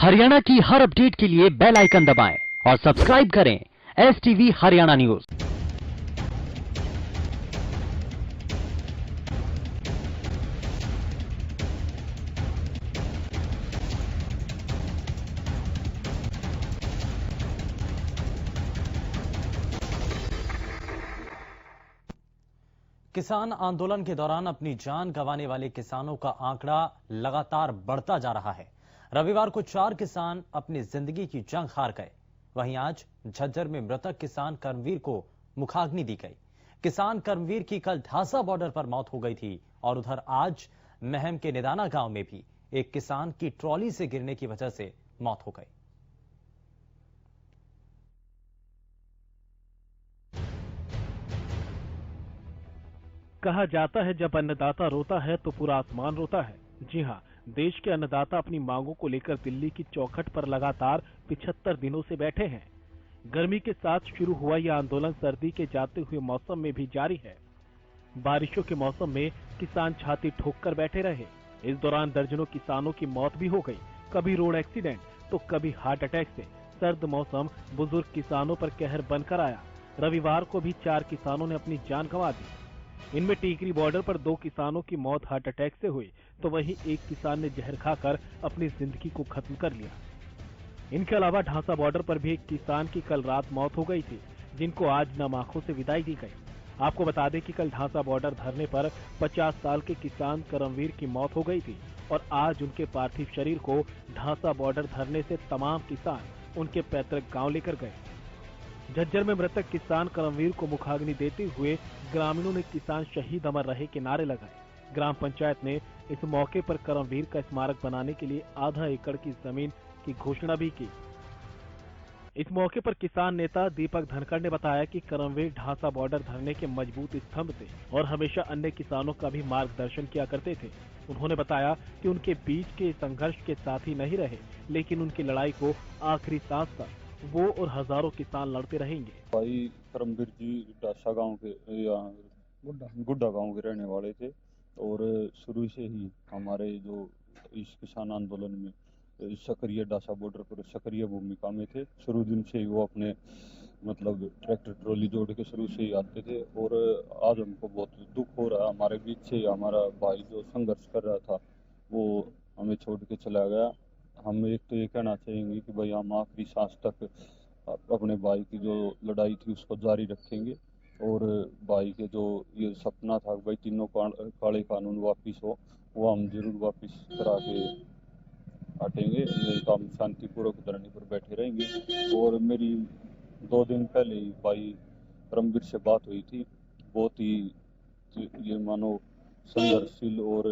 हरियाणा की हर अपडेट के लिए बेल आइकन दबाएं और सब्सक्राइब करें STV हरियाणा न्यूज। किसान आंदोलन के दौरान अपनी जान गंवाने वाले किसानों का आंकड़ा लगातार बढ़ता जा रहा है। रविवार को 4 किसान अपनी जिंदगी की जंग हार गए। वहीं आज झज्जर में मृतक किसान कर्मवीर को मुखाग्नि दी गई। किसान कर्मवीर की कल ढासा बॉर्डर पर मौत हो गई थी और उधर आज महम के निदाना गांव में भी एक किसान की ट्रॉली से गिरने की वजह से मौत हो गई। कहा जाता है जब अन्नदाता रोता है तो पूरा आसमान रोता है। जी हां, देश के अन्नदाता अपनी मांगों को लेकर दिल्ली की चौखट पर लगातार 75 दिनों से बैठे हैं। गर्मी के साथ शुरू हुआ यह आंदोलन सर्दी के जाते हुए मौसम में भी जारी है। बारिशों के मौसम में किसान छाती ठोक कर बैठे रहे। इस दौरान दर्जनों किसानों की मौत भी हो गई, कभी रोड एक्सीडेंट तो कभी हार्ट अटैक से। सर्द मौसम बुजुर्ग किसानों पर कहर बनकर आया। रविवार को भी 4 किसानों ने अपनी जान गंवा दी। इनमें टीकरी बॉर्डर पर 2 किसानों की मौत हार्ट अटैक से हुई तो वहीं एक किसान ने जहर खाकर अपनी जिंदगी को खत्म कर लिया। इनके अलावा ढांसा बॉर्डर पर भी एक किसान की कल रात मौत हो गई थी, जिनको आज नम आंखों से विदाई दी गई। आपको बता दें कि कल ढांसा बॉर्डर धरने पर 50 साल के किसान करमवीर की मौत हो गई थी और आज उनके पार्थिव शरीर को ढांसा बॉर्डर धरने से तमाम किसान उनके पैतृक गाँव लेकर गए। झज्जर में मृतक किसान करमवीर को मुखाग्नि देते हुए ग्रामीणों ने किसान शहीद अमर रहे के नारे लगाए। ग्राम पंचायत ने इस मौके पर करमवीर का स्मारक बनाने के लिए आधा एकड़ की जमीन की घोषणा भी की। इस मौके पर किसान नेता दीपक धनखड़ ने बताया कि करमवीर ढांसा बॉर्डर धरने के मजबूत स्तंभ थे और हमेशा अन्य किसानों का भी मार्गदर्शन किया करते थे। उन्होंने बताया कि उनके बीच के संघर्ष के साथी नहीं रहे, लेकिन उनकी लड़ाई को आखिरी सांस तक वो और हजारों किसान लड़ते रहेंगे। भाई करमवीर जी डासा गांव के गुड्डा गांव के रहने वाले थे और शुरू से ही हमारे जो इस किसान आंदोलन में सक्रिय डासा बॉर्डर पर सक्रिय भूमिका में थे। शुरू दिन से ही वो अपने मतलब ट्रैक्टर ट्रॉली जोड़ के शुरू से ही आते थे और आज हमको बहुत दुख हो रहा है। हमारे बीच से हमारा भाई जो संघर्ष कर रहा था वो हमें छोड़ के चला गया। हम एक तो ये कहना चाहेंगे कि भाई हम आखिरी सांस तक अपने भाई की जो लड़ाई थी उसको जारी रखेंगे और भाई के जो ये सपना था भाई तीनों काले कानून वापिस हो, वो हम जरूर वापिस करा के हटेंगे। नहीं तो हम शांतिपूर्वक धरने पर बैठे रहेंगे। और मेरी 2 दिन पहले ही भाई करमवीर से बात हुई थी। बहुत ही ये मानो संघर्षशील और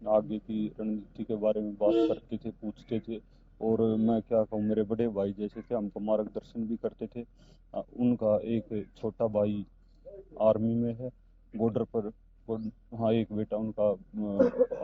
आगे की रणनीति के बारे में बात करते थे, पूछते थे और मैं क्या कहूँ, मेरे बड़े भाई जैसे थे, हमको मार्गदर्शन भी करते थे। उनका एक छोटा भाई आर्मी में है बॉर्डर पर, हाँ एक बेटा उनका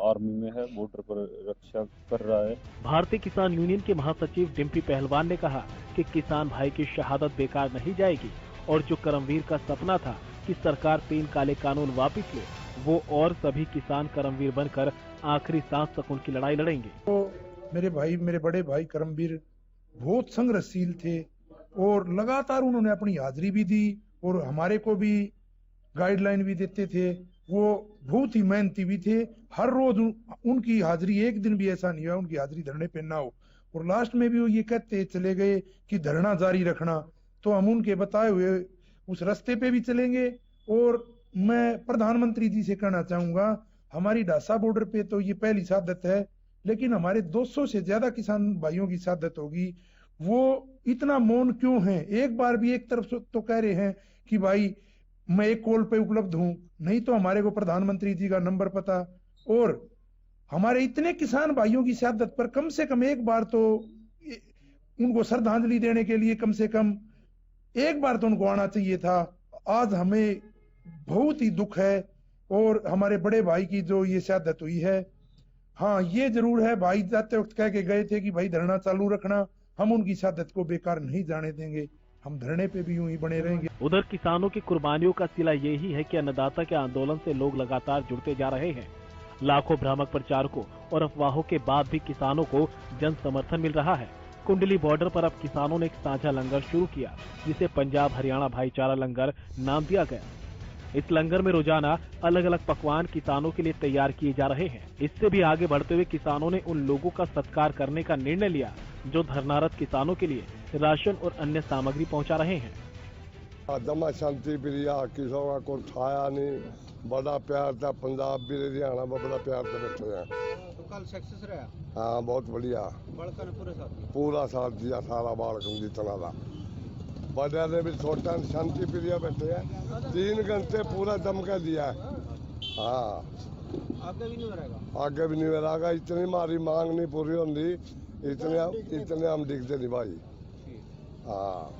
आर्मी में है, बॉर्डर पर रक्षा कर रहा है। भारतीय किसान यूनियन के महासचिव डिम्पी पहलवान ने कहा कि किसान भाई की शहादत बेकार नहीं जाएगी और जो करमवीर का सपना था कि सरकार 3 काले कानून वापिस ले, वो और सभी किसान करमवीर बनकर आखिरी सांस तक उनकी लड़ाई लड़ेंगे। तो मेरे बड़े भाई करमवीर बहुत संघर्षशील थे और लगातार उन्होंने अपनी हाजिरी भी दी और हमारे को भी गाइडलाइन भी देते थे। वो बहुत ही मेहनती भी थे। हर रोज उनकी हाजिरी, एक दिन भी ऐसा नहीं हुआ उनकी हाजिरी धरने पे ना हो। और लास्ट में भी वो ये कहते चले गए कि धरना जारी रखना, तो हम उनके बताए हुए उस रास्ते पे भी चलेंगे। और मैं प्रधानमंत्री जी से कहना चाहूंगा, हमारी ढासा बॉर्डर पे तो ये पहली शहादत है, लेकिन हमारे 200 से ज्यादा किसान भाइयों की शहादत होगी। वो इतना मौन क्यों है? एक बार भी एक तरफ तो कह रहे हैं कि भाई मैं एक कॉल पे उपलब्ध हूं, नहीं तो हमारे को प्रधानमंत्री जी का नंबर पता। और हमारे इतने किसान भाइयों की शहादत पर कम से कम एक बार तो उनको श्रद्धांजलि देने के लिए कम से कम एक बार तो उनको आना चाहिए था। आज हमें बहुत ही दुख है और हमारे बड़े भाई की जो ये शहादत हुई है। हाँ ये जरूर है, भाई जाते वक्त कह के गए थे कि भाई धरना चालू रखना, हम उनकी शहादत को बेकार नहीं जाने देंगे, हम धरने पे भी यूं ही बने रहेंगे। उधर किसानों की कुर्बानियों का सिला यही है कि अन्नदाता के आंदोलन से लोग लगातार जुड़ते जा रहे हैं। लाखों भ्रामक प्रचारकों और अफवाहों के बाद भी किसानों को जन समर्थन मिल रहा है। कुंडली बॉर्डर पर अब किसानों ने एक साझा लंगर शुरू किया, जिसे पंजाब हरियाणा भाईचारा लंगर नाम दिया गया। इस लंगर में रोजाना अलग अलग पकवान किसानों के लिए तैयार किए जा रहे हैं। इससे भी आगे बढ़ते हुए किसानों ने उन लोगों का सत्कार करने का निर्णय लिया जो धरनारत किसानों के लिए राशन और अन्य सामग्री पहुंचा रहे हैं। जमा शांति प्रिया किसानों को उठाया नहीं, बड़ा प्यार था। पंजाब भी हरियाणा में बड़ा प्यार से बैठे हैं। तो कल सक्सेस रहा? हाँ बहुत बढ़िया, बालका ने पूरा साथ दिया, सारा बालक जितना था। बड़ा ने भी छोटा शांति प्रिया बैठे हैं, 3 घंटे पूरा दम कर दिया है। हाँ आगे भी नहीं रहेगा, आगे भी नहीं रहेगा। इतनी हमारी मांग नहीं पूरी होती, इतने हम दिखते नहीं भाई। हाँ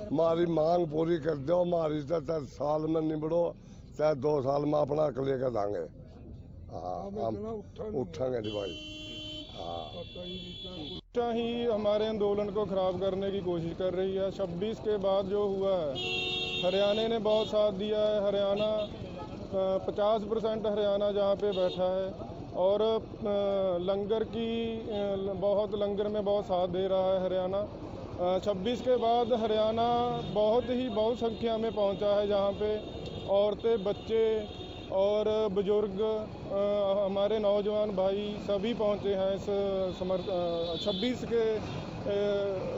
हमारी मांग पूरी कर दो, हमारी तो साल में निबड़ो, चाहे 2 साल में अपना लेकर जाएंगे। हाँ हम उठेंगे नहीं भाई। हाँ ही हमारे आंदोलन को खराब करने की कोशिश कर रही है। 26 के बाद जो हुआ है, हरियाणा ने बहुत साथ दिया है। हरियाणा 50% हरियाणा जहाँ पे बैठा है और लंगर में बहुत साथ दे रहा है हरियाणा। 26 के बाद हरियाणा बहुत संख्या में पहुंचा है, जहां पे औरतें, बच्चे और बुजुर्ग, हमारे नौजवान भाई सभी पहुंचे हैं इस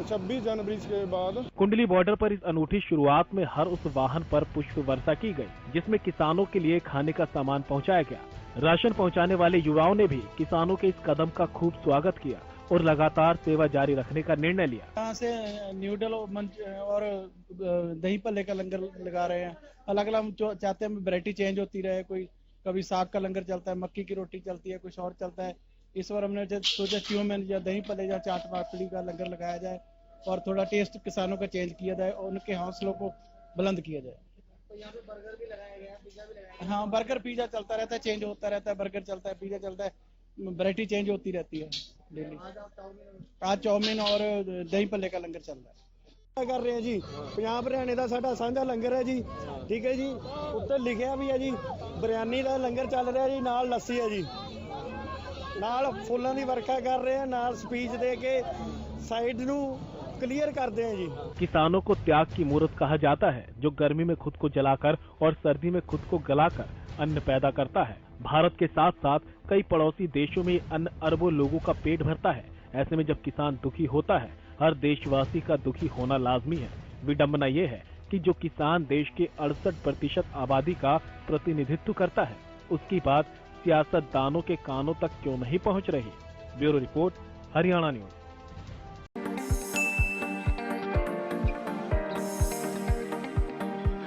26 जनवरी के बाद। कुंडली बॉर्डर पर इस अनूठी शुरुआत में हर उस वाहन पर पुष्प वर्षा की गई, जिसमें किसानों के लिए खाने का सामान पहुंचाया गया। राशन पहुंचाने वाले युवाओं ने भी किसानों के इस कदम का खूब स्वागत किया और लगातार सेवा जारी रखने का निर्णय लिया। यहाँ से न्यूडल और दही पल्ले का लंगर लगा रहे हैं। अलग अलग हम चाहते हैं वैरायटी चेंज होती रहे। कोई कभी साग का लंगर चलता है, मक्की की रोटी चलती है, कुछ और चलता है। इस बार हमने सोचा ट्यूमेन या दही पल्ले या चाट पापड़ी का लंगर लगाया जाए और थोड़ा टेस्ट किसानों का चेंज किया जाए और उनके हौसलों को बुलंद किया जाए। तो यहाँ पे बर्गर भी लगाया गया, पिज्जा भी लगाया गया। हाँ बर्गर पिज्जा चलता रहता है, चेंज होता रहता है। बर्गर चलता है, पिज्जा चलता है, वैरायटी चेंज होती रहती है डेली। आज चाउमीन और दही पल्ले का लंगर चल रहा है। कर रहे हैं जी, पंजाब हरियाणे का साडा सांझा लंगर है जी। ठीक है जी, उत्ते लिखिया भी है जी, बिरयानी का लंगर चल रहा है जी, नाल लस्सी है जी, नाल फुल्लां दी वर्खा कर रहे हैं, नाल स्पीच दे के साइड नू क्लियर करते हैं जी। किसानों को त्याग की मूर्त कहा जाता है, जो गर्मी में खुद को जलाकर और सर्दी में खुद को गलाकर अन्न पैदा करता है। भारत के साथ साथ कई पड़ोसी देशों में अन्न अरबों लोगों का पेट भरता है। ऐसे में जब किसान दुखी होता है, हर देशवासी का दुखी होना लाजमी है। विडंबना ये है कि जो किसान देश के 68% आबादी का प्रतिनिधित्व करता है, उसकी बात सियासतदानों के कानों तक क्यों नहीं पहुंच रही। Bureau report, Haryana news.